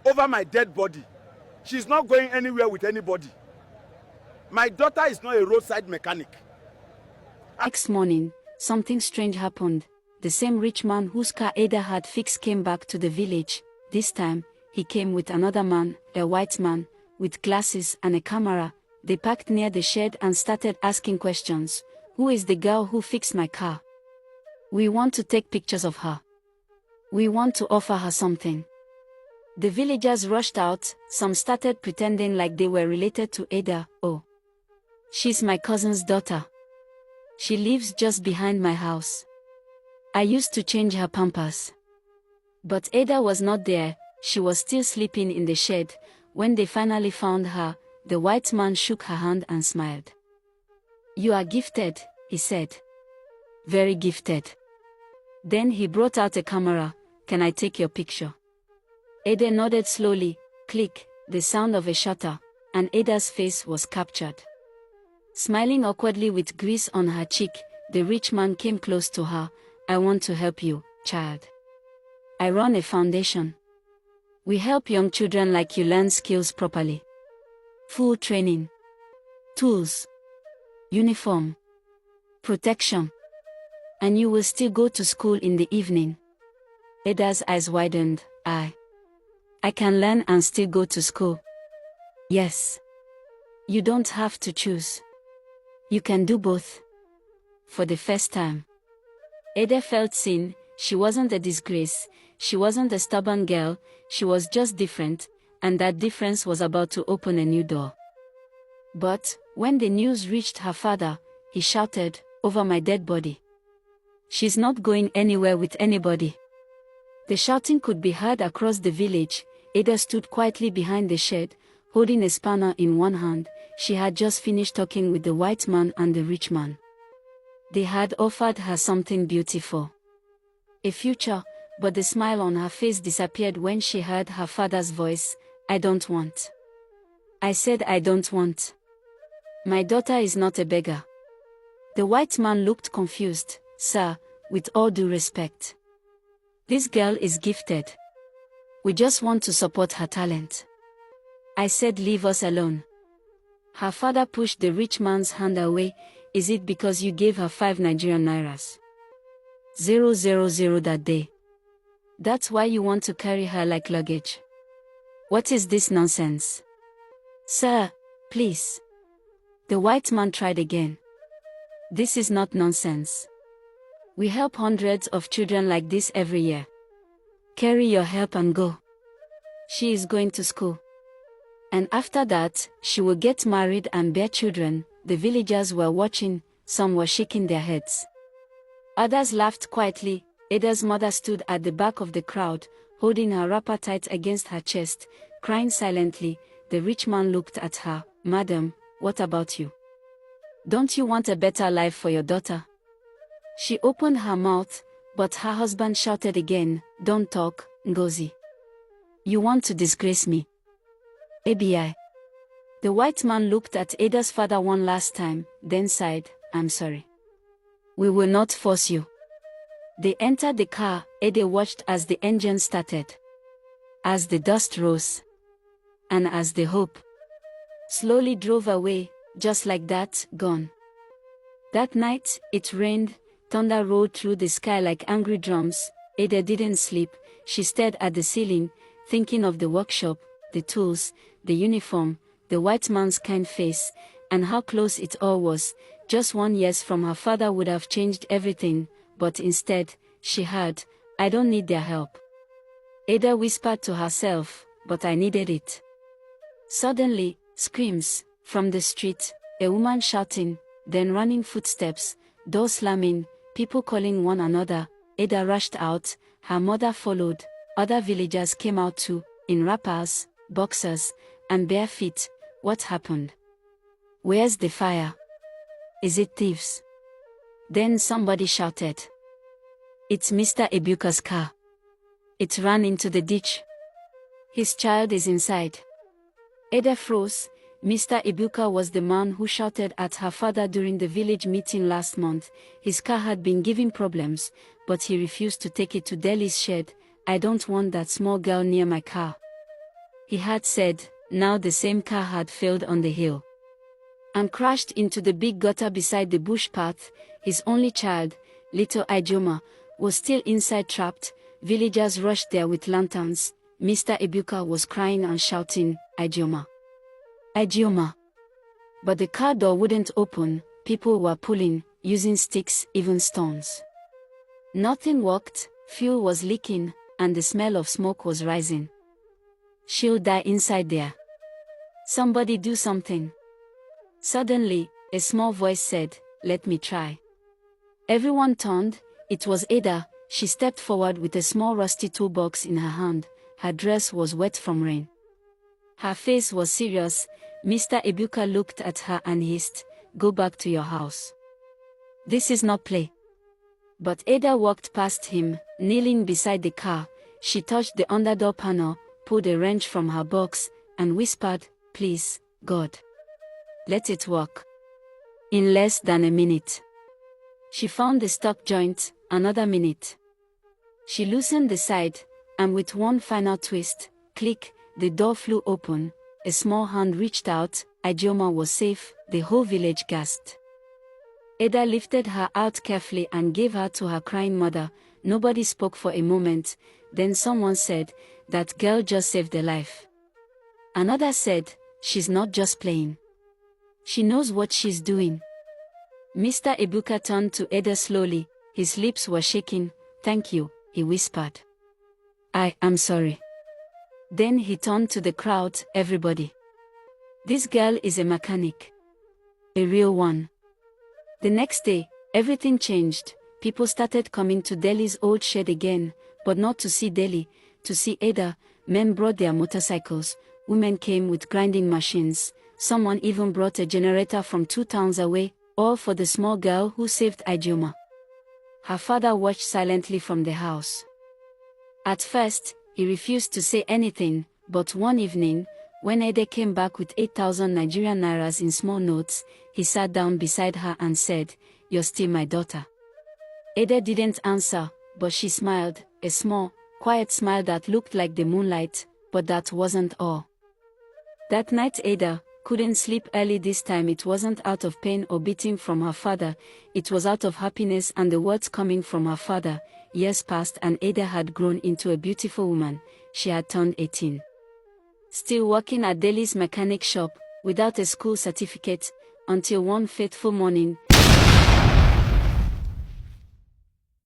over my dead body. She's not going anywhere with anybody. My daughter is not a roadside mechanic. Next morning, something strange happened. The same rich man whose car Ada had fixed came back to the village. This time, he came with another man, a white man, with glasses and a camera. They parked near the shed and started asking questions. Who is the girl who fixed my car? We want to take pictures of her. We want to offer her something. The villagers rushed out. Some started pretending like they were related to Ada. Oh, she's my cousin's daughter. She lives just behind my house. I used to change her pampers. But Ada was not there. She was still sleeping in the shed. When they finally found her, the white man shook her hand and smiled. You are gifted, he said. Very gifted. Then he brought out a camera. Can I take your picture? Ada nodded slowly. Click, the sound of a shutter, and Ada's face was captured. Smiling awkwardly with grease on her cheek, the rich man came close to her. I want to help you, child. I run a foundation. We help young children like you learn skills properly. Full training. Tools. Uniform. Protection. And you will still go to school in the evening. Ada's eyes widened. I can learn and still go to school. Yes. You don't have to choose. You can do both. For the first time, Ada felt seen. She wasn't a disgrace. She wasn't a stubborn girl. She was just different, and that difference was about to open a new door. But when the news reached her father, he shouted, over my dead body. She's not going anywhere with anybody. The shouting could be heard across the village. Ada stood quietly behind the shed, holding a spanner in one hand. She had just finished talking with the white man and the rich man. They had offered her something beautiful. A future, but the smile on her face disappeared when she heard her father's voice. I don't want. I said I don't want. My daughter is not a beggar. The white man looked confused. Sir, with all due respect. This girl is gifted. We just want to support her talent. I said leave us alone. Her father pushed the rich man's hand away. Is it because you gave her 5 Nigerian nairas? 000 that day. That's why you want to carry her like luggage? What is this nonsense? Sir, please. The white man tried again. This is not nonsense. We help hundreds of children like this every year. Carry your help and go. She is going to school. And after that, she will get married and bear children. The villagers were watching. Some were shaking their heads. Others laughed quietly. Ada's mother stood at the back of the crowd, holding her wrapper tight against her chest, crying silently. The rich man looked at her. Madam, what about you? Don't you want a better life for your daughter? She opened her mouth, but her husband shouted again, don't talk, Ngozi. You want to disgrace me? ABI. The white man looked at Ada's father one last time, then sighed, I'm sorry. We will not force you. They entered the car. Ada watched as the engine started. As the dust rose. And as the hope slowly drove away, just like that, gone. That night, it rained. Thunder rolled through the sky like angry drums. Ada didn't sleep. She stared at the ceiling, thinking of the workshop, the tools, the uniform, the white man's kind face, and how close it all was. Just 1 year from her father would have changed everything, but instead, she heard, I don't need their help. Ada whispered to herself, but I needed it. Suddenly, screams, from the street, a woman shouting, then running footsteps, doors slamming, people calling one another. Ada rushed out, her mother followed. Other villagers came out too, in wrappers, boxers, and bare feet. What happened? Where's the fire? Is it thieves? Then somebody shouted. It's Mr. Ebuka's car. It ran into the ditch. His child is inside. Ada froze. Mr. Ebuka was the man who shouted at her father during the village meeting last month. His car had been giving problems, but he refused to take it to Deli's shed. I don't want that small girl near my car. he had said. Now the same car had failed on the hill and crashed into the big gutter beside the bush path. His only child, little Ijeoma, was still inside trapped. Villagers rushed there with lanterns. Mr. Ebuka was crying and shouting, "Ijeoma! Ijeoma!" But the car door wouldn't open. People were pulling, using sticks, even stones. Nothing worked. Fuel was leaking, and the smell of smoke was rising. "She'll die inside there. Somebody do something." Suddenly, a small voice said, "Let me try." Everyone turned. It was Ada. She stepped forward with a small rusty toolbox in her hand. Her dress was wet from rain. Her face was serious. Mr. Ebuka looked at her and hissed, "Go back to your house. This is not play." But Ada walked past him, kneeling beside the car. She touched the underdoor panel, pulled a wrench from her box, and whispered, "Please, God, let it work." In less than a minute, she found the stuck joint. Another minute, she loosened the side, and with one final twist, click, the door flew open. A small hand reached out. Ijeoma was safe. The whole village gasped. Ada lifted her out carefully and gave her to her crying mother. Nobody spoke for a moment. Then someone said, "That girl just saved a life." Another said, "She's not just playing. She knows what she's doing." Mr. Ebuka turned to Ada slowly. His lips were shaking. "Thank you," he whispered. I'm sorry." Then he turned to the crowd. "Everybody. This girl is a mechanic. A real one." The next day, everything changed. People started coming to Deli's old shed again, but not to see Deli, to see Ada. Men brought their motorcycles. Women came with grinding machines. Someone even brought a generator from 2 towns away, all for the small girl who saved Ijeoma. Her father watched silently from the house. At first, he refused to say anything, but one evening, when Ada came back with 8,000 Nigerian nairas in small notes, he sat down beside her and said, "You're still my daughter." Ada didn't answer, but she smiled, a small, quiet smile that looked like the moonlight, but that wasn't all. That night Ada couldn't sleep early. This time it wasn't out of pain or beating from her father, it was out of happiness and the words coming from her father. Years passed and Ada had grown into a beautiful woman. She had turned 18. Still working at Deli's mechanic shop, without a school certificate, until one fateful morning,